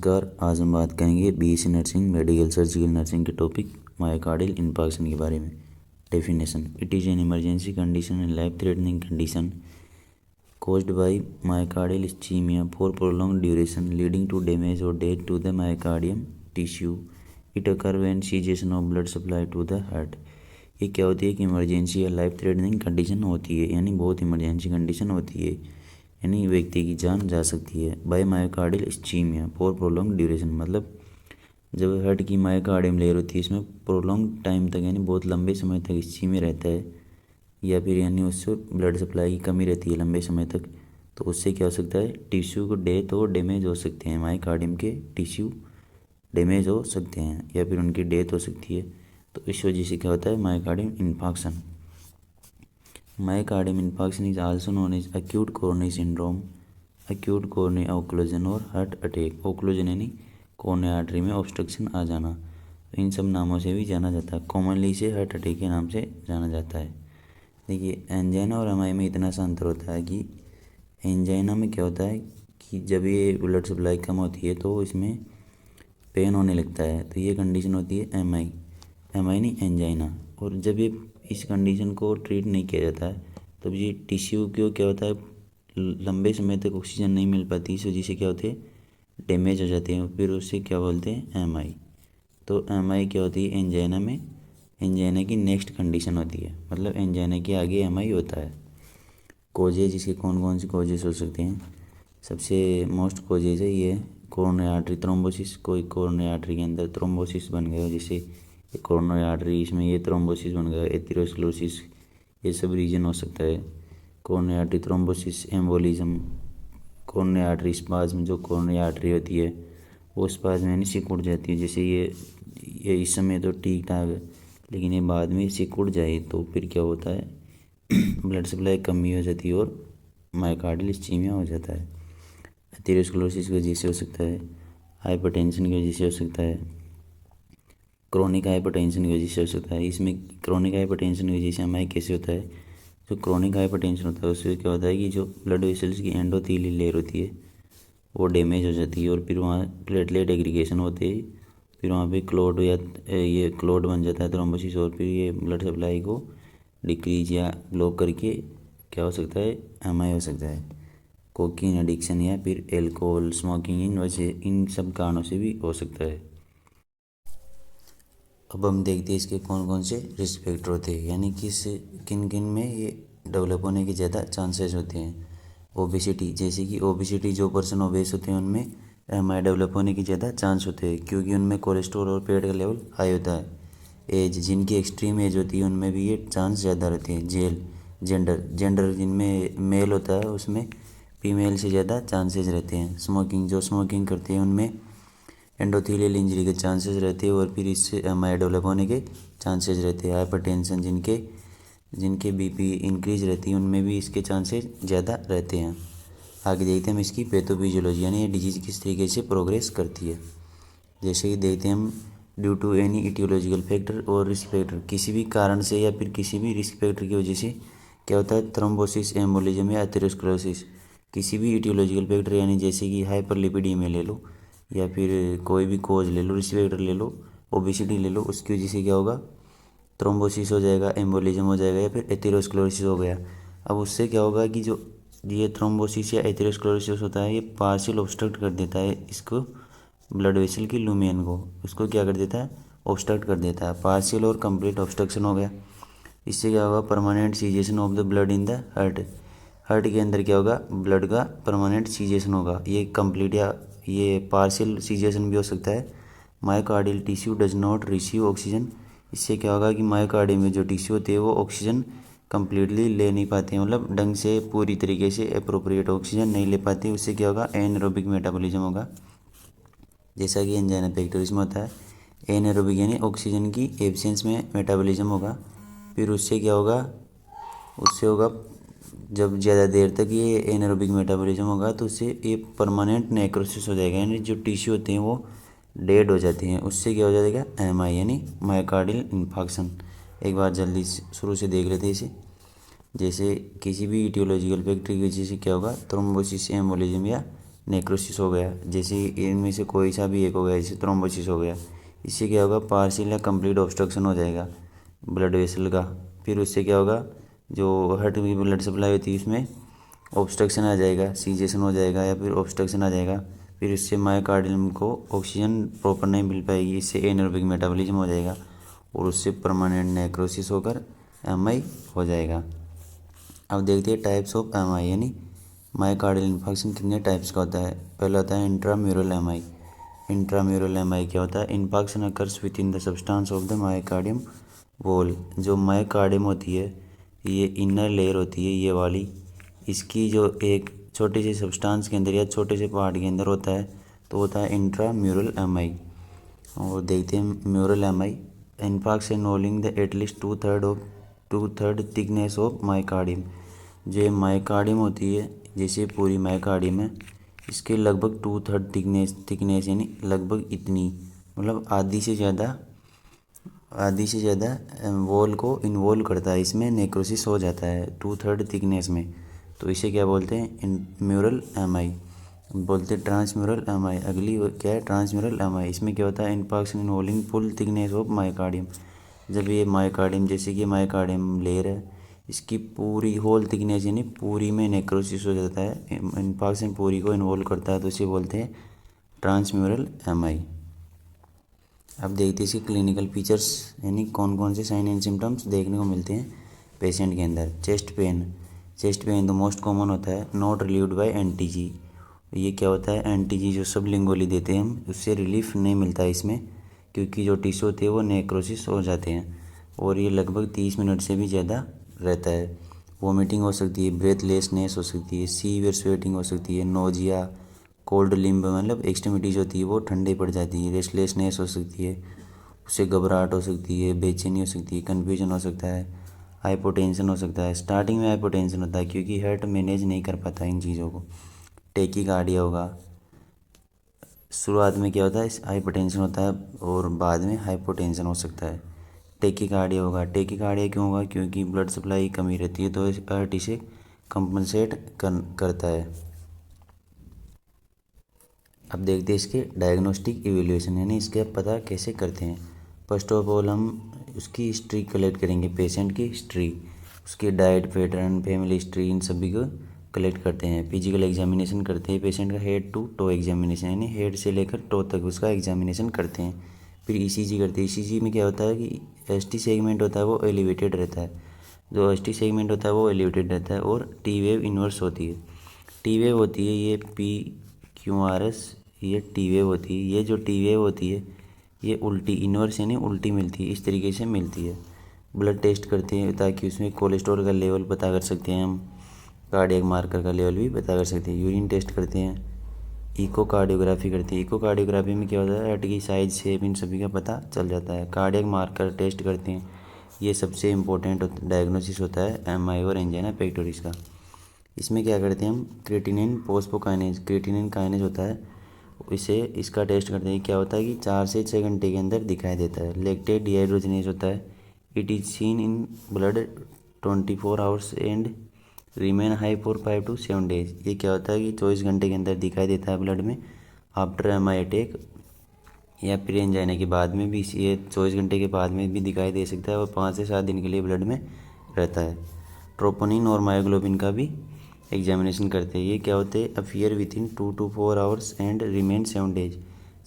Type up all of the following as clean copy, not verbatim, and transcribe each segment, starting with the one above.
नमस्कार। आज हम बात करेंगे BSc nursing medical surgical nursing के टॉपिक मायोकार्डियल इंफार्क्शन के बारे में। Definition: it is an emergency condition and life threatening condition caused by myocardial ischemia for prolonged duration leading to damage or death to the myocardium tissue. It occurs when cessation of blood supply to the heart. ये क्या होती है कि emergency या life threatening condition होती है, यानी बहुत इमरजेंसी कंडीशन होती है, यानी व्यक्ति की जान जा सकती है। By myocardial ischemia for prolong duration, मतलब जब हार्ट की मायोकार्डियम लेयर होती है इसमें प्रोलॉन्ग टाइम तक यानी बहुत लंबे समय तक इस्चीमिया रहता है, या फिर यानी उससे ब्लड सप्लाई की कमी रहती है लंबे समय तक, तो उससे क्या हो सकता है, टिश्यू को डेथ और डैमेज हो सकते हैं। मायोकार्डियम के टिश्यू डैमेज हो सकते हैं या फिर उनकी डेथ हो सकती है। तो इस वजह से क्या होता है, myocardium infarction. Myocardium infarction is also known as acute coronary syndrome, acute coronary occlusion और हार्ट अटैक। ऑक्लूजन यानी कोरोनरी आर्टरी में ऑब्स्ट्रक्शन आ जाना, तो इन सब नामों से भी जाना जाता है। कॉमनली इसे हार्ट अटैक के नाम से जाना जाता है। देखिए, एंजाइना और एमआई में इतना सा अंतर होता है कि एंजाइना में क्या होता है कि जब ये ब्लड सप्लाई कम होती है तो इसमें पेन होने लगता है, तो ये कंडीशन होती है एमआई, एमआई नहीं एंजाइना। और जब ये इस कंडीशन को ट्रीट नहीं किया जाता है तब ये टिश्यू को क्या होता है, लंबे समय तक ऑक्सीजन नहीं मिल पाती, इस वजह से क्या होते हैं, डैमेज हो जाते हैं, फिर उससे क्या बोलते हैं, एमआई। तो एमआई क्या होती है एंजाइना में, एंजाइना की नेक्स्ट कंडीशन होती है, मतलब एंजाइना के आगे एमआई होता है। कोजेज, इसके कौन कौन से कोजेज हो सकते हैं, सबसे मोस्ट कोजेज है ये कोरोनरी आर्टरी थ्रोम्बोसिस। कोई कोरोनरी आर्टरी के अंदर थ्रोम्बोसिस बन गया, जैसे कोरोनरी आर्टरी इसमें ये थ्रोम्बोसिस बन गया, एथेरोस्क्लेरोसिस, ये सब रीजन हो सकता है। Coronary artery thrombosis, embolism, coronary artery spasm, जो कोरोनरी आर्टरी होती है वो स्पाज्म यानी सिकुड़ जाती है। जैसे ये इस समय तो ठीक ठाक है, लेकिन ये बाद में सिकुड़ जाए तो फिर क्या होता है, ब्लड सप्लाई कमी हो जाती है और मायोकार्डियल इस्चीमिया हो जाता है। एथेरोस्क्लेरोसिस की वजह से हो सकता है, हाइपरटेंशन की वजह से हो सकता है, क्रोनिक हाइपरटेंशन की वजह से हो सकता है। इसमें क्रोनिक हाइपरटेंशन की वजह से हमारे कैसे होता है, जो क्रोनिक हाइपरटेंशन होता है उससे क्या होता है कि जो ब्लड वेसल्स की एंडोथेलियल लेयर होती है वो डैमेज हो जाती है, और फिर वहाँ प्लेटलेट एग्रीगेशन होते हैं, फिर वहाँ पे क्लोट या ये क्लोट बन जाता है थ्रोम्बोसिस, और फिर ये ब्लड सप्लाई को डिक्रीज या ब्लॉक करके क्या हो सकता है, एमआई हो सकता है। कोकीन एडिक्शन या फिर एल्कोहल स्मोकिंग, इन सब कारणों से भी हो सकता है। अब हम देखते हैं इसके कौन कौन से रिस्क फैक्टर होते हैं, यानी किन किन में ये डेवलप होने के ज़्यादा चांसेस होते हैं। ओबेसिटी, जैसे कि ओबेसिटी, जो पर्सन ओबेस होते हैं उनमें एमआई डेवलप होने के ज़्यादा चांस होते हैं, क्योंकि उनमें कोलेस्ट्रॉल और पेट का लेवल हाई होता है। एज, जिनकी एक्सट्रीम एज होती है उनमें भी ये चांस ज़्यादा रहते हैं। जेंडर जिनमें मेल होता है उसमें फीमेल से ज़्यादा चांसेस रहते हैं। स्मोकिंग, जो स्मोकिंग करते हैं उनमें एंडोथेलियल इंजरी के चांसेस रहते हैं, और फिर इससे एमआई डेवलप होने के चांसेस रहते हैं। हाइपरटेंशन, जिनके बीपी इंक्रीज रहती है उनमें भी इसके चांसेस ज़्यादा रहते हैं। आगे देखते हैं हम इसकी पैथोफिजियोलॉजी, यानी ये डिजीज़ किस तरीके से प्रोग्रेस करती है। जैसे कि देखते हैं हम, due to any etiological factor और रिस्क फैक्टर, किसी भी कारण से या फिर किसी भी रिस्क फैक्टर की वजह से क्या होता है, थ्रोम्बोसिस, एम्बोलिज्म या एथेरोस्क्लेरोसिस। किसी भी इटियोलॉजिकल फैक्टर, यानी जैसे कि हाइपरलिपिडीमिया ले लो या फिर कोई भी कोज ले लो, रिस्क फैक्टर ले लो, ओबेसिटी ले लो, उसकी वजह से क्या होगा, थ्रोम्बोसिस हो जाएगा, एम्बोलिज्म हो जाएगा या फिर एथेरोस्क्लेरोसिस हो गया। अब उससे क्या होगा कि जो ये थ्रोम्बोसिस या एथेरोस्क्लेरोसिस होता है ये पार्शियल ऑब्स्ट्रक्ट कर देता है इसको, ब्लड वेसल की लुमेन को, उसको क्या कर देता है, ऑब्स्ट्रक्ट कर देता है। पार्शियल और कंप्लीट ऑब्स्ट्रक्शन हो गया। इससे क्या होगा, permanent cessation of the blood in the heart, heart के अंदर क्या होगा, ब्लड का परमानेंट सीजेशन होगा। ये कंप्लीट या ये पार्शियल सीजेशन भी हो सकता है। Myocardial tissue does not receive oxygen, इससे क्या होगा कि मायोकार्डियम में जो टिश्यू होते हैं वो ऑक्सीजन कम्प्लीटली ले नहीं पाते हैं, मतलब ढंग से पूरी तरीके से अप्रोप्रिएट ऑक्सीजन नहीं ले पाते। उससे क्या होगा, एनएरोबिक मेटाबॉलिज्म होगा, जैसा कि एंजाइना पेक्टोरिस में होता है। एनएरोबिक यानी ऑक्सीजन की एब्सेंस में मेटाबॉलिज्म होगा। फिर उससे क्या होगा, उससे होगा जब ज़्यादा देर तक ये एनएरोबिक मेटाबॉलिज्म होगा तो उससे ये परमानेंट नेक्रोसिस हो जाएगा, यानी जो टिश्यू होते हैं वो डेड हो जाते हैं। उससे क्या हो जाएगा, एमआई यानी मायोकार्डियल इन्फार्क्शन। एक बार जल्दी शुरू से देख लेते हैं इसे। जैसे किसी भी इटियोलॉजिकल फैक्टर की वजह से क्या होगा, थ्रोम्बोसिस, एम्बोलिज्म या नेक्रोसिस हो गया, जैसे इनमें से कोई सा भी एक हो गया, जैसे थ्रोम्बोसिस हो गया, इससे क्या होगा, पार्शियल या कंप्लीट ऑब्स्ट्रक्शन हो जाएगा ब्लड वेसल का। फिर उससे क्या होगा, जो हार्ट की ब्लड सप्लाई होती है उसमें ऑब्स्ट्रक्शन आ जाएगा, सीजेशन हो जाएगा या फिर ऑब्स्ट्रक्शन आ जाएगा। फिर इससे मायोकार्डियम को ऑक्सीजन प्रॉपर नहीं मिल पाएगी, इससे एनारोबिक मेटाबॉलिज्म हो जाएगा और उससे परमानेंट नेक्रोसिस होकर एमआई हो जाएगा। अब देखते हैं टाइप्स ऑफ एमआई, यानी मायोकार्डियल इन्फार्क्शन कितने टाइप्स का होता है। पहला होता है इंट्राम्यूरल एमआई। इंट्राम्यूरल एमआई क्या होता है, infarction occurs with in the substance of the myocardium wall. जो मायोकार्डियम होती है, ये इनर लेयर होती है ये वाली, इसकी जो एक छोटे से सब्सटेंस के अंदर या छोटे से पार्ट के अंदर होता है तो होता है इंट्राम्यूरल एमआई। और देखते हैं mural MI, infarction involving the at least to third thickness of myocardium. जो ये मायोकार्डियम होती है, जैसे पूरी मायोकार्डियम है, इसके लगभग टू थर्ड थिकनेस यानी लगभग इतनी, मतलब आधी से ज़्यादा वॉल को इन्वॉल्व करता है, इसमें नेक्रोसिस हो जाता है टू थर्ड थिकनेस में, तो इसे क्या बोलते हैं, म्यूरल एमआई। बोलते हैं ट्रांसम्यूरल एमआई। अगली क्या है, ट्रांसम्यूरल एमआई। इसमें क्या होता है, infarction involving full thickness of myocardium. जब ये मायोकार्डियम, जैसे कि मायोकार्डियम लेयर है, इसकी पूरी होल थिकनेस यानी पूरी में नेक्रोसिस हो जाता है, इन्फार्क्शन पूरी को इन्वॉल्व करता है, तो इसे बोलते हैं ट्रांसम्यूरल एमआई। अब देखते हैं इसके क्लिनिकल फीचर्स, यानी कौन कौन से साइन एंड सिम्टम्स देखने को मिलते हैं पेशेंट के अंदर। चेस्ट पेन तो मोस्ट कॉमन होता है, नॉट रिलीव्ड बाय एनटीजी। ये क्या होता है, एनटीजी जो सबलिंगुअली देते हैं हम, उससे रिलीफ नहीं मिलता है इसमें, क्योंकि जो टिश्यू होते हैं वो नेक्रोसिस हो जाते हैं और ये लगभग 30 मिनट से भी ज़्यादा रहता है। वोमिटिंग हो सकती है, ब्रेथलेसनेस हो सकती है, सीवियर स्वेटिंग हो सकती है, नोजिया, कोल्ड लिम्ब मतलब एक्सट्रीमिटीज होती है वो ठंडे पड़ जाती है, रेस्टलेसनेस हो सकती है, उससे घबराहट हो सकती है, बेचैनी हो सकती है, कन्फ्यूजन हो सकता है, हाइपोटेंशन हो सकता है। स्टार्टिंग में हाइपोटेंशन होता है क्योंकि हार्ट मैनेज नहीं कर पाता इन चीज़ों को। टेकीकार्डिया होगा, शुरुआत में क्या होता है, हाइपोटेंशन होता है और बाद में हाइपोटेंशन हो सकता है। टेकीकार्डिया होगा, टेकीकार्डिया क्यों होगा, क्योंकि ब्लड सप्लाई की कमी रहती है, तो हार्ट इसे कंपनसेट करता है। अब देखते हैं इसके डायग्नोस्टिक इवेल्यूएशन, यानी इसके पता कैसे करते हैं। फर्स्ट ऑफ ऑल हम उसकी हिस्ट्री कलेक्ट करेंगे, पेशेंट की हिस्ट्री, उसकी डाइट पैटर्न, फैमिली हिस्ट्री, इन सभी को कलेक्ट करते हैं। फिजिकल एग्जामिनेशन करते हैं पेशेंट का, हेड टू टो एग्जामिनेशन, यानी हेड से लेकर टो तक उसका एग्जामिनेशन करते हैं। फिर ईसीजी करते हैं। ईसीजी में क्या होता है कि एसटी सेगमेंट होता है वो एलिवेटेड रहता है, जो एसटी सेगमेंट होता है वो एलिवेटेड रहता है, और टी वेव इन्वर्स होती है। टी वेव होती है ये PQRS, ये टी वेव होती है। ये जो टी वेव होती है ये उल्टी, इन्वर्स यानी उल्टी मिलती है, इस तरीके से मिलती है। ब्लड टेस्ट करते हैं ताकि उसमें कोलेस्ट्रॉल का लेवल पता कर सकते हैं हम, कार्डियक मार्कर का लेवल भी पता कर सकते हैं। यूरिन टेस्ट करते हैं, इकोकार्डियोग्राफी करते हैं। इकोकार्डियोग्राफी में क्या होता है, हार्ट की साइज, शेप, इन सभी का पता चल जाता है। कार्डियक मार्कर टेस्ट करते हैं, ये सबसे इम्पोर्टेंट डायग्नोसिस होता है एमआई और एंजाइना पेक्टोरिस का। इसमें क्या करते हैं हम, क्रिएटिनिन फोस्फोकाइनेज, क्रिएटिनिन काइनेज होता है, इसे इसका टेस्ट करते हैं। क्या होता है कि 4 से 6 घंटे के अंदर दिखाई देता है। लैक्टेट डिहाइड्रोजनेज होता है, it is seen in blood 24 hours and remain high for 5 to 7 days। ये क्या होता है कि 24 घंटे के अंदर दिखाई देता है ब्लड में, आफ्टर एमआई अटैक या फिर एंजाइना के बाद में भी, ये 24 घंटे के बाद में भी दिखाई दे सकता है और 5 से 7 दिन के लिए ब्लड में रहता है। ट्रोपोनिन और मायोग्लोबिन का भी एग्जामिनेशन करते हैं। ये क्या होते हैं, appear with in 2 to 4 hours and remain 7 days।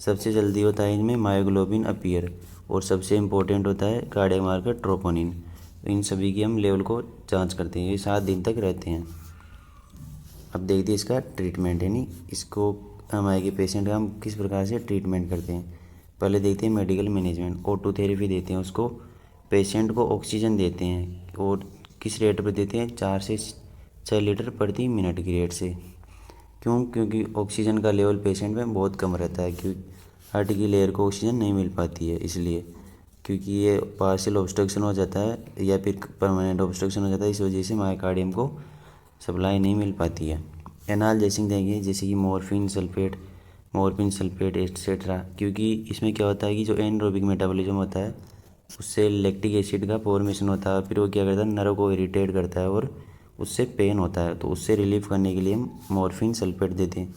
सबसे जल्दी होता है इनमें मायोग्लोबिन अपियर, और सबसे इम्पोर्टेंट होता है कार्डियक मार्कर ट्रोपोनिन। इन सभी की हम लेवल को जांच करते हैं, ये 7 दिन तक रहते हैं। अब देखते हैं इसका ट्रीटमेंट, यानी इसको एमआई के पेशेंट का हम किस प्रकार से ट्रीटमेंट करते हैं। पहले देखते हैं मेडिकल मैनेजमेंट। O2 थेरेपी देते हैं उसको, पेशेंट को ऑक्सीजन देते हैं, और किस रेट पर देते हैं, 4 से 6 लीटर प्रति मिनट की रेट से। क्यों, क्योंकि ऑक्सीजन का लेवल पेशेंट में बहुत कम रहता है, क्योंकि हार्ट की लेयर को ऑक्सीजन नहीं मिल पाती है, इसलिए क्योंकि ये पार्शियल ऑब्स्ट्रक्शन हो जाता है या फिर परमानेंट ऑब्स्ट्रक्शन हो जाता है, इस वजह से मायोकार्डियम को सप्लाई नहीं मिल पाती है। एनाल्जेसिक देंगे, जैसे कि मॉर्फिन सल्फेट एट्सेट्रा, क्योंकि इसमें क्या होता है कि जो एनरोबिक मेटाबॉलिज्म होता है उससे लैक्टिक एसिड का फॉर्मेशन होता है, फिर वो क्या करता है, नर्व को इरिटेट करता है और उससे पेन होता है, तो उससे रिलीफ करने के लिए हम मॉर्फिन सल्फेट देते हैं।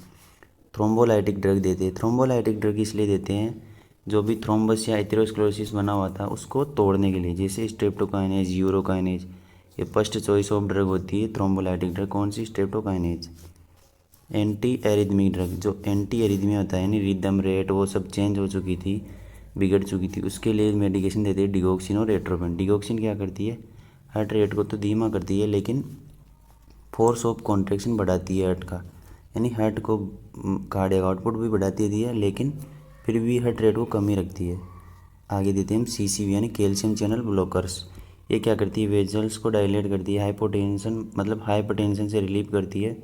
थ्रोम्बोलाइटिक ड्रग देते हैं। थ्रोम्बोलाइटिक ड्रग इसलिए देते हैं जो भी थ्रोम्बस या एथेरोस्क्लेरोसिस बना हुआ था उसको तोड़ने के लिए, जैसे स्ट्रेप्टोकाइनेज, यूरोकाइनेज। ये फर्स्ट चॉइस ऑफ ड्रग होती है थ्रोम्बोलाइटिक ड्रग, कौन सी? स्ट्रेप्टोकाइनेज। एंटी एरिथमिक ड्रग, जो एंटी एरिथमिया होता है यानी रिदम रेट वो सब चेंज हो चुकी थी, बिगड़ चुकी थी, उसके लिए मेडिकेशन देते हैं डिगोक्सिन और एट्रोपिन। डिगोक्सिन क्या करती है? हार्ट रेट को तो धीमा करती है, लेकिन फोर्स ऑफ कॉन्ट्रैक्शन बढ़ाती है हार्ट का, यानी हार्ट को कार्डियक आउटपुट भी बढ़ाती है, लेकिन फिर भी हार्ट रेट को कम ही रखती है। आगे देते हैं हम सीसीबी यानी कैल्शियम चैनल ब्लॉकर्स। ये क्या करती है? वेजल्स को डायलेट करती है, हाइपोटेंशन मतलब हाइपरटेंशन से रिलीव करती है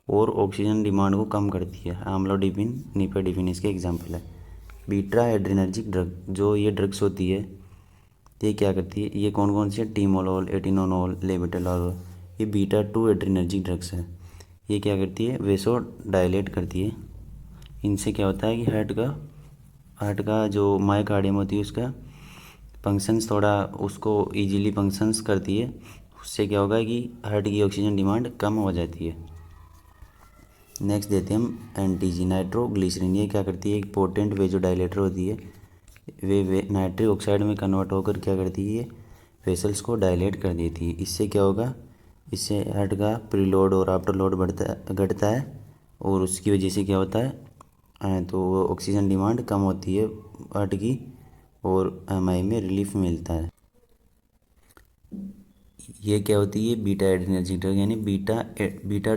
और ऑक्सीजन डिमांड को कम करती है। आम्लोडिपिन, निपेडिपिन इसके एग्जाम्पल है। बीटा एड्रेनर्जिक ड्रग, जो ये ड्रग्स होती है ये क्या करती है? ये कौन कौन सी है? टीमोलोल, एटिनोनोल, लेबेटालोल, ये बीटा 2 एड्रेनर्जिक ड्रग्स है। ये क्या करती है? वेसो डायलेट करती है। इनसे क्या होता है कि हार्ट का जो मायोकार्डियम होती है उसका फंक्शंस थोड़ा उसको इजीली फंक्शंस करती है। उससे क्या होगा कि हार्ट की ऑक्सीजन डिमांड कम हो जाती है। नेक्स्ट देते हैं हम एनटीजी, नाइट्रोग्लिसरीन। ये क्या करती है? एक पोटेंट वेजोडाइलेटर होती है। वे नाइट्रिक ऑक्साइड में कन्वर्ट होकर क्या करती है? ये वेसल्स को डायलेट कर देती है। इससे क्या होगा? इससे हार्ट का प्रीलोड और आफ्टर लोड घटता है और उसकी वजह से क्या होता है? तो ऑक्सीजन डिमांड कम होती है हार्ट की और एमआई में रिलीफ मिलता है। ये क्या होती है? बीटा एड्रेनर्जिक ड्रग यानी beta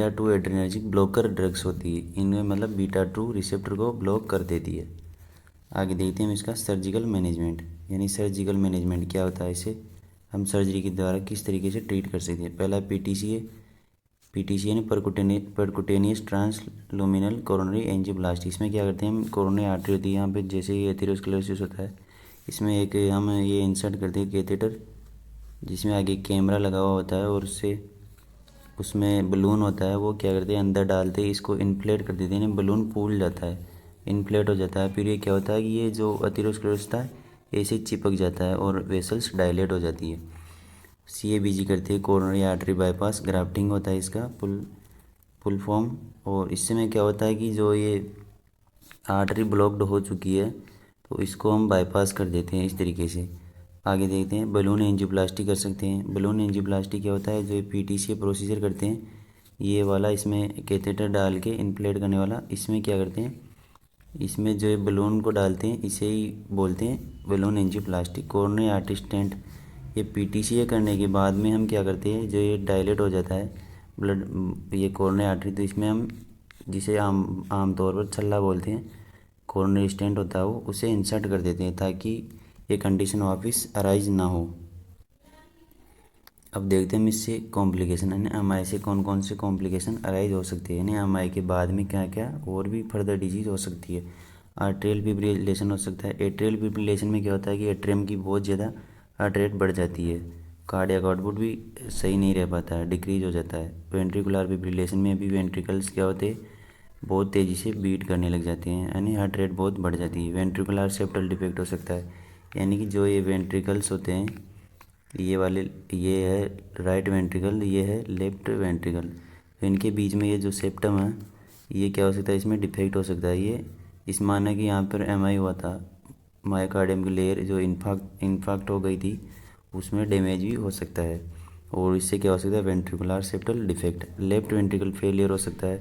two adrenergic blocker drugs होती है। इनमें मतलब बीटा 2 रिसेप्टर को ब्लॉक कर देती है। आगे देखते हैं हम इसका सर्जिकल मैनेजमेंट, यानी सर्जिकल मैनेजमेंट क्या होता है, इसे हम सर्जरी के द्वारा किस तरीके से ट्रीट कर सकते हैं। पहला पीटीसी है। पीटीसी यानी परकुटेनियस ट्रांसलुमिनल कोरोनरी एंजियोप्लास्टी। इसमें क्या करते हैं हम? कोरोनरी आर्टरी होती है यहाँ पे, जैसे ये एथेरोस्क्लेरोसिस होता है, इसमें एक हम ये इंसर्ट करते हैं कैथेटर, जिसमें आगे कैमरा लगा हुआ होता है और उससे उसमें बलून होता है, वो क्या करते हैं? अंदर डालते हैं, इसको इन्फ्लेट कर देते हैं, यानी बलून फूल जाता है, इन्फ्लेट हो जाता है। फिर ये क्या होता है कि ये जो एथेरोस्क्लेरोसिस था ऐसे चिपक जाता है और वेसल्स डायलेट हो जाती है। सीएबीजी करते हैं, कोरोनरी आर्टरी बाईपास ग्राफ्टिंग होता है इसका फुल फॉर्म। और इससे में क्या होता है कि जो ये आर्टरी ब्लॉक्ड हो चुकी है तो इसको हम बाईपास कर देते हैं इस तरीके से। आगे देखते हैं बलून एंजियोप्लास्टी कर सकते हैं। बलून एंजियोप्लास्टी क्या होता है? जो पीटीसी प्रोसीजर करते हैं ये वाला, इसमें कैथेटर डाल के इन्फ्लेट करने वाला, इसमें क्या करते हैं? इसमें जो बलून को डालते हैं इसे ही बोलते हैं balloon angioplasty. Coronary artery stent, ये पीटीसी करने के बाद में हम क्या करते हैं? जो ये डायलेट हो जाता है ब्लड, ये कोरोनरी आर्टरी, तो इसमें हम जिसे आमतौर पर छल्ला बोलते हैं, कोरोनरी स्टेंट होता है वो, उसे इंसर्ट कर देते हैं ताकि ये कंडीशन वापस अराइज ना हो। अब देखते हैं हम इससे कॉम्प्लिकेशन, यानी एमआई से कौन कौन से कॉम्प्लिकेशन अराइज हो सकते हैं, यानी एमआई के बाद में क्या क्या और भी फर्दर डिजीज़ हो सकती है। आर्ट्रियल फिब्रिलेशन हो सकता है। एट्रियल फिब्रिलेशन में क्या होता है कि एट्रियम की बहुत ज़्यादा हार्ट रेट बढ़ जाती है, कार्डियक आउटपुट भी सही नहीं रह पाता है, डिक्रीज हो जाता है। वेंट्रिकुलर फिब्रिलेशन में भी वेंट्रिकल्स क्या होते हैं? बहुत तेज़ी से बीट करने लग जाते हैं, यानी हार्ट रेट बहुत बढ़ जाती है। वेंट्रिकुलर सेप्टल डिफेक्ट हो सकता है, यानी कि जो ये वेंट्रिकल्स होते हैं ये वाले, ये है राइट वेंट्रिकल, ये है लेफ्ट वेंट्रिकल, तो इनके बीच में ये जो सेप्टम है ये क्या हो सकता है? इसमें डिफेक्ट हो सकता है। ये इस माना कि यहाँ पर एमआई हुआ था, मायोकार्डियम की लेयर जो इन्फाक्ट हो गई थी उसमें डैमेज भी हो सकता है। और इससे क्या हो सकता है? Ventricular septal defect. Left ventricle failure हो सकता है,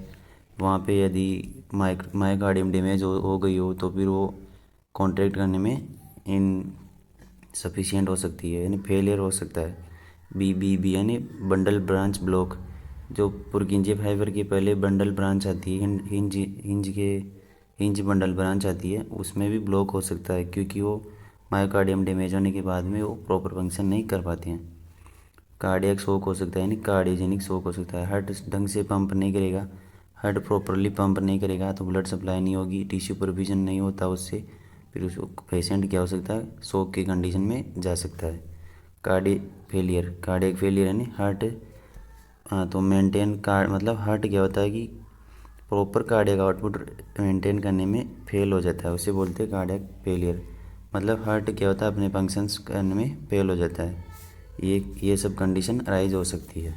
वहाँ पे यदि मायोकार्डियम डैमेज हो गई हो तो फिर वो कॉन्ट्रैक्ट करने में इन सफिशिएंट हो सकती है, यानी फेलियर हो सकता है। बी यानी बंडल ब्रांच ब्लॉक, जो पुरकिंजे फाइबर के पहले बंडल ब्रांच आती है, हिंज बंडल ब्रांच आती है, उसमें भी ब्लॉक हो सकता है क्योंकि वो मायोकार्डियम डैमेज होने के बाद में वो प्रॉपर फंक्शन नहीं कर पाते हैं। कार्डियक शॉक हो सकता है, यानी कार्डियोजेनिक शॉक हो सकता है। हार्ट ढंग से पंप नहीं करेगा, हार्ट प्रॉपरली पंप नहीं करेगा तो ब्लड सप्लाई नहीं होगी, टिश्यू प्रोविजन नहीं होता उससे, फिर उस पेशेंट क्या हो सकता है? शॉक की कंडीशन में जा सकता है। कार्डियक फेलियर यानी हार्ट, हाँ तो मेंटेन कार्ड मतलब हार्ट क्या होता है कि प्रॉपर कार्डियक आउटपुट मेंटेन करने में फेल हो जाता है, उसे बोलते हैं कार्डियक फेलियर। मतलब हार्ट क्या होता है? अपने फंक्शंस करने में फेल हो जाता है। ये सब कंडीशन अराइज हो सकती है।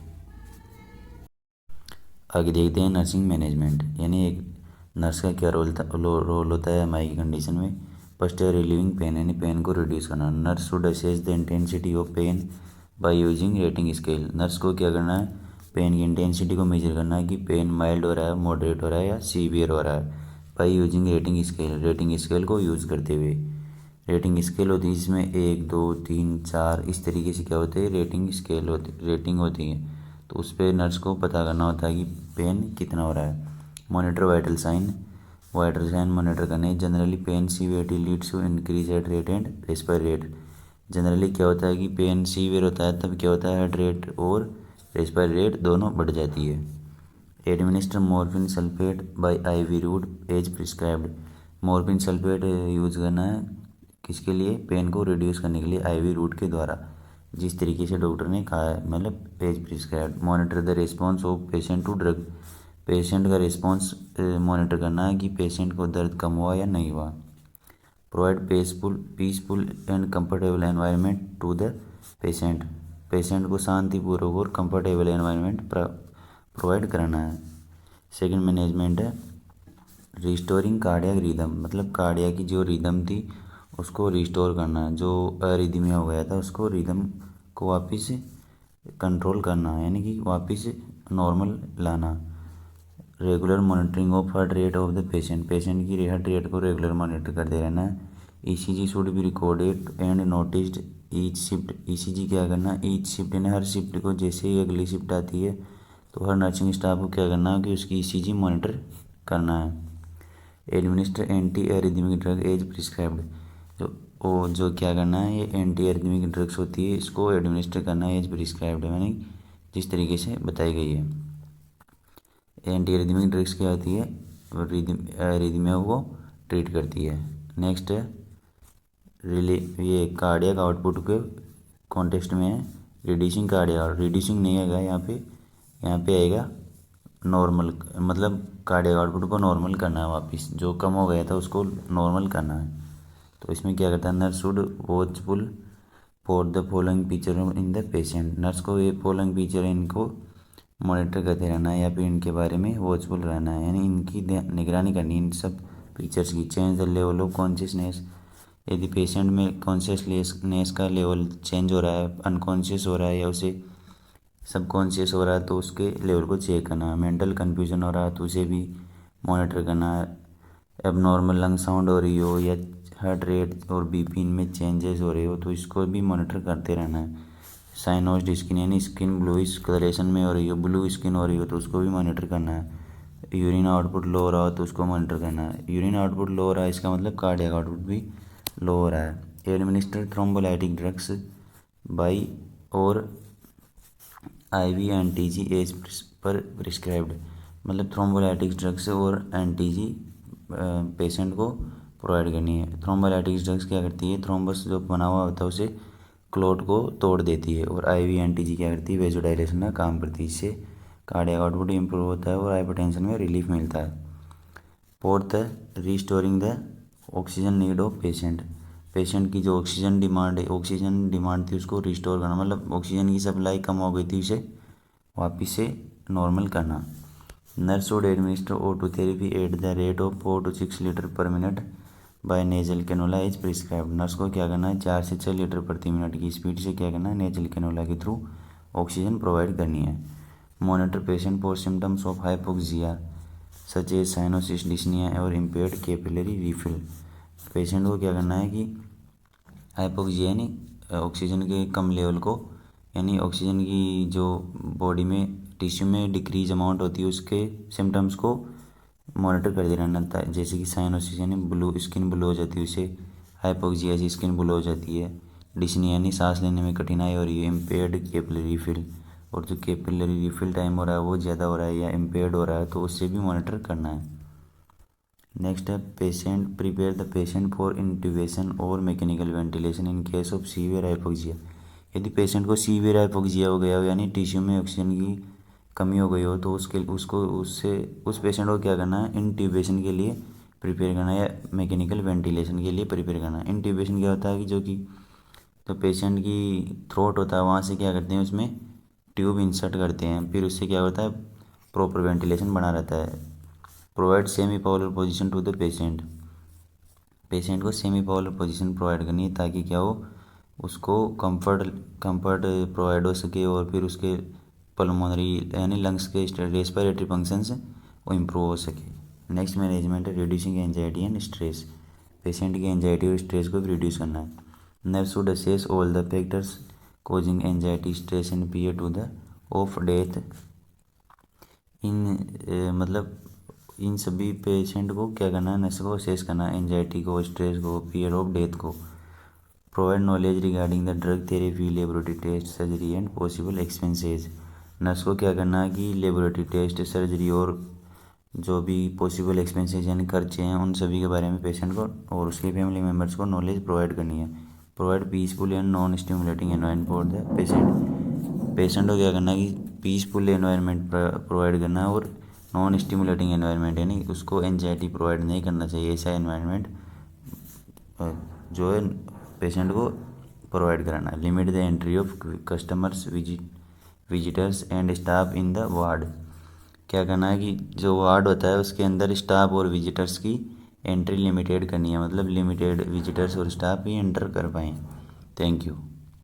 आगे देखते हैं नर्सिंग मैनेजमेंट, यानी एक नर्स का क्या रोल होता है एमआई की कंडीशन में। फर्स्ट है रिलीविंग पेन, यानी पेन को रिड्यूस करना। Nurse should assess the intensity of pain by using rating scale. Nurse को क्या करना है, पेन की इंटेंसिटी को मेजर करना है कि पेन माइल्ड हो रहा है, मॉडरेट हो रहा है या सीवियर हो रहा है, bye using rating scale, rating scale को यूज़ करते हुए। रेटिंग स्केल होती है जिसमें 1, 2, 3, 4 इस तरीके से क्या होते हैं, रेटिंग होती है। तो उस पर नर्स को पता करना होता है कि पेन कितना हो रहा है। मॉनिटर वाइटल साइन मॉनिटर करने। Generally pain severity leads to increase heart rate and respirate rate. Generally क्या होता है कि पेन सीवियर होता है तब क्या होता है, हेड रेट और रेस्पिरेट रेट दोनों बढ़ जाती है। Administer morphine sulphate by IV route as prescribed. Morphine sulphate use करना है किसके लिए, पेन को रिड्यूस करने के लिए आईवी रूट के द्वारा, जिस तरीके से डॉक्टर ने कहा है, मतलब as prescribed. Monitor the response of patient to drug. Patient का रिस्पॉन्स मॉनिटर करना है कि पेशेंट को दर्द कम हुआ या नहीं हुआ। Provide peaceful and comfortable environment to the patient. Patient को शांतिपूर्वक और कंफर्टेबल एनवायरनमेंट प्रोवाइड कराना है। सेकंड मैनेजमेंट है रिस्टोरिंग कार्डियक रिदम, मतलब कार्डिया की जो रिदम थी उसको रिस्टोर करना है। जो अरिदमिया हो गया था उसको रिदम को वापस कंट्रोल करना है, यानी कि वापस नॉर्मल लाना। Regular monitoring of heart rate of the patient. Patient की हार्ट रेट को रेगुलर मॉनिटर करते रहना है। ECG should be recorded and noticed each shift. ECG क्या करना है, ईच शिफ्ट, यानी हर शिफ्ट को, जैसे ही अगली शिफ्ट आती है तो हर नर्सिंग स्टाफ को क्या करना है कि उसकी ईसीजी मॉनिटर करना है। Administer anti arrhythmic drug as prescribed. जो क्या करना है, ये एंटी एरिथमिक ड्रग्स होती है, इसको एडमिनिस्टर करना है एज प्रिस्क्राइब्ड, यानी जिस तरीके से बताई गई है। एंटी एरिथमिक ड्रग्स क्या होती है, एरिथमिया को ट्रीट करती है। नेक्स्ट है ये कार्डियक आउटपुट के कॉन्टेक्स्ट में है रिड्यूसिंग कार्डियक। रिड्यूसिंग नहीं आएगा यहाँ पे आएगा नॉर्मल, मतलब कार्डियक आउटपुट को नॉर्मल करना है, वापस जो कम हो गया था उसको नॉर्मल करना है। तो इसमें क्या करता है, nurse should watchful for the following feature in the patient. Nurse को ये फॉलोइंग फीचर इनको मॉनिटर करते रहना है या फिर इनके बारे में वॉचफुल रहना है, यानी इनकी निगरानी करनी इन सब फीचर्स की। Change the level of consciousness. यदि पेशेंट में कॉन्शियसनेस का लेवल चेंज हो रहा है, अनकॉन्शियस हो रहा है या उसे सबकॉन्शियस हो रहा है तो उसके लेवल को चेक करना है। मेंटल कन्फ्यूजन हो रहा है तो उसे भी मॉनिटर करना है। एबनॉर्मल लंग साउंड हो रही हो या हार्ट रेट और बीपी इनमें चेंजेस हो रहे हो तो इसको भी मॉनिटर करते रहना है। साइनोज्ड स्किन, यानी स्किन ब्लूइश कलरेशन में हो रही हो, ब्लू स्किन हो रही हो तो उसको भी मॉनिटर करना है। यूरिन आउटपुट लो हो रहा हो तो उसको मॉनिटर करना है। यूरिन आउटपुट लो हो रहा है इसका मतलब कार्डियक आउटपुट भी लो हो रहा है। एडमिनिस्टर थ्रोम्बोलाइटिक ड्रग्स बाई और IV NTG as per prescribed, मतलब थ्रोम्बोलाइटिक्स ड्रग्स और एनटीजी पेशेंट को प्रोवाइड करनी है। थ्रोम्बोलाइटिक्स ड्रग्स क्या करती है, थ्रोम्बस जो बना हुआ होता है उसे क्लोट को तोड़ देती है, और आईवी एनटीजी क्या करती है, वेजोडाइलेशन का काम करती है। इससे कार्डियक आउटपुट इंप्रूव होता है और हाइपरटेंशन में रिलीफ मिलता है। फोर्थ है restoring the oxygen need of patient. Patient की जो ऑक्सीजन डिमांड थी उसको रिस्टोर करना, मतलब ऑक्सीजन की सप्लाई कम हो गई थी उसे वापस से नॉर्मल करना। Nurse would administer O2 therapy at the rate of 4 to 6 litre per minute by nasal cannula as prescribed. Nurse को क्या करना है, 4 से 6 लीटर प्रति मिनट की स्पीड से क्या करना है, नेजल कैनोला के थ्रू ऑक्सीजन प्रोवाइड करनी है। Monitor patient for symptoms of hypoxia such as cyanosis, dyspnoea और इम्पेयर्ड कैपिलरी रिफिल। पेशेंट को क्या करना है कि हाइपोक्सिया यानी ऑक्सीजन के कम लेवल को, यानी ऑक्सीजन की जो बॉडी में टिश्यू में डिक्रीज अमाउंट होती है उसके सिम्टम्स को मॉनिटर करते रहना था। जैसे कि साइनोसिस यानी ब्लू स्किन ब्लू हो जाती है उसे, हाइपोक्सिया से स्किन ब्लू हो जाती है, डिस्निया यानी सांस लेने में कठिनाई हो रही है, इम्पेयर्ड कैपिलरी रिफिल, और जो कैपिलरी रिफिल टाइम हो रहा है वो ज़्यादा हो रहा है या इम्पेयर्ड हो रहा है तो उससे भी मॉनिटर करना है। नेक्स्ट है patient prepare the patient for intubation और mechanical ventilation in case of severe hypoxia. यदि पेशेंट को सीवियर हाइपोक्सिया हो गया हो यानी टिश्यू में ऑक्सीजन की कमी हो गई हो तो उस पेशेंट को क्या करना है, इंट्यूबेशन के लिए प्रिपेयर करना है या मैकेनिकल वेंटिलेशन के लिए प्रिपेयर करना है। इंट्यूबेशन क्या होता है कि जो पेशेंट की थ्रोट होता है वहाँ से क्या करते हैं, उसमें ट्यूब इंसर्ट करते हैं, फिर उससे क्या होता है प्रॉपर वेंटिलेशन बना रहता है। Provide semi Fowler position to the patient, patient को सेमी पॉलर पोजीशन प्रोवाइड करनी है ताकि क्या हो, उसको कंफर्ट प्रोवाइड हो सके और फिर उसके पल्मोनरी यानी लंग्स के रेस्पिरेटरी फंक्शंस वो इम्प्रूव हो सके। नेक्स्ट मैनेजमेंट है reducing anxiety and stress, patient की एंजाइटी और स्ट्रेस को भी रिड्यूस करना है। Nurse should assess all the factors causing anxiety stress and period to the of death इन मतलब इन सभी पेशेंट को क्या करना है, नर्स को असेस करना है, एंजाइटी को, स्ट्रेस को, पीरियड ऑफ डेथ को। Provide knowledge regarding the drug therapy, laboratory test, surgery and possible expenses. Nurse को क्या करना है कि लेबोरेटरी टेस्ट, सर्जरी और जो भी पॉसिबल एक्सपेंसेज यानी खर्चे हैं उन सभी के बारे में पेशेंट को और उसके फैमिली मेम्बर्स को नॉलेज प्रोवाइड करनी है। Provide peaceful and non stimulating environment for the patient, patient को क्या करना है कि पीसफुल एनवायरनमेंट प्रोवाइड करना है और नॉन स्टिमुलेटिंग एनवायरनमेंट यानी उसको एंजाइटी प्रोवाइड नहीं करना चाहिए, ऐसा एनवायरनमेंट जो है पेशेंट को प्रोवाइड कराना है। Limit the entry of customers, visitors and staff in the ward, क्या करना है कि जो वार्ड होता है उसके अंदर स्टाफ और विजिटर्स की एंट्री लिमिटेड करनी है, मतलब लिमिटेड विजिटर्स और स्टाफ ही एंटर कर पाएँ। Thank you.